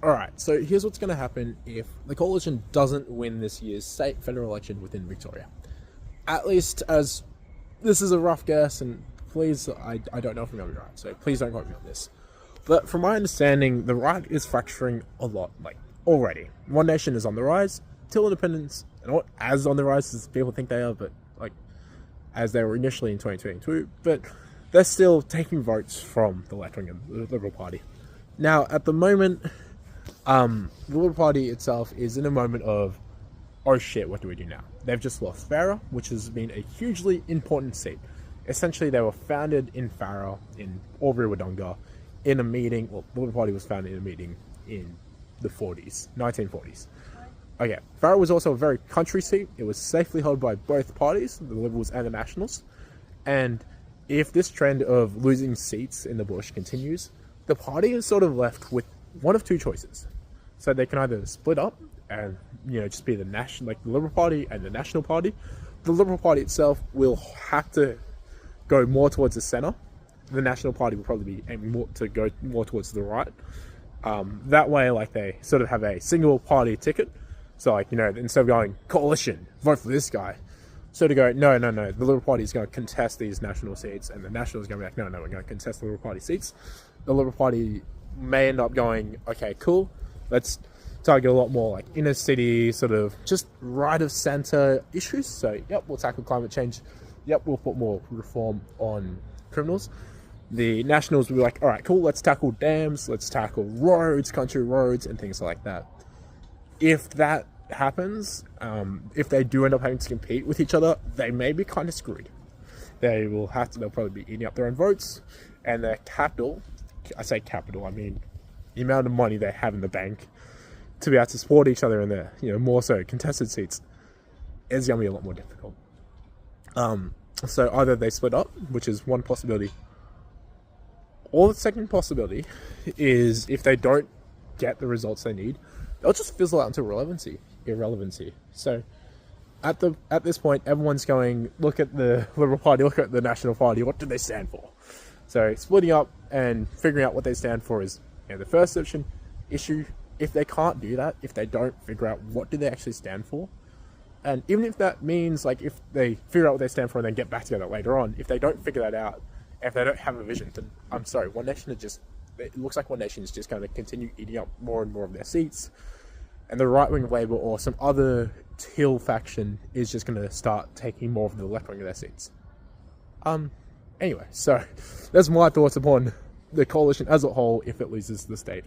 Alright, so here's what's going to happen if the coalition doesn't win this year's state federal election within Victoria. At least as this is a rough guess, and please, I don't know if I'm going to be right, so please don't quote me on this. But from my understanding, the right is fracturing a lot, already. One Nation is on the rise, till independence, and not as on the rise as people think they are, but as they were initially in 2022, but they're still taking votes from the left-wing and the Liberal Party. Now, at the moment, the Liberal Party itself is in a moment of, oh shit, what do we do now? They've just lost Farrer, which has been a hugely important seat. Essentially, they were founded in Farrer, in Albury Wodonga, in a meeting. Well, the Liberal Party was founded in a meeting in the 1940s. Okay, Farrer was also a very country seat. It was safely held by both parties, the Liberals and the Nationals. And if this trend of losing seats in the bush continues, the party is sort of left with one of two choices. So they can either split up and, just be the Liberal Party and the National Party. The Liberal Party itself will have to go more towards the centre. The National Party will probably be aiming more to go more towards the right. That way, they sort of have a single party ticket. So, instead of going, coalition, vote for this guy. So to go, no, the Liberal Party is going to contest these national seats, and the Nationals are going to be like, no, we're going to contest the Liberal Party seats. The Liberal Party may end up going, okay, cool, let's target a lot more inner city, sort of just right of centre issues. So, yep, we'll tackle climate change. Yep, we'll put more reform on criminals. The Nationals will be like, all right, cool, let's tackle dams, let's tackle roads, country roads, and things like that. If that happens, if they do end up having to compete with each other, they may be kind of screwed. They'll probably be eating up their own votes, and their capital, I say capital, I mean the amount of money they have in the bank to be able to support each other in their, more so contested seats, is going to be a lot more difficult. So either they split up, which is one possibility, or the second possibility is if they don't get the results they need, they'll just fizzle out into irrelevancy. So at this point, everyone's going, look at the Liberal Party, look at the National Party, what do they stand for? So splitting up and figuring out what they stand for is the first issue. If they can't do that, if they don't figure out what do they actually stand for, and even if that means if they figure out what they stand for and then get back together later on, if they don't figure that out, if they don't have a vision, then I'm sorry, it looks like One Nation is just going to continue eating up more and more of their seats, and the right wing of Labour or some other Teal faction is just going to start taking more of the left wing of their seats. Anyway, so that's my thoughts upon the coalition as a whole if it loses the state.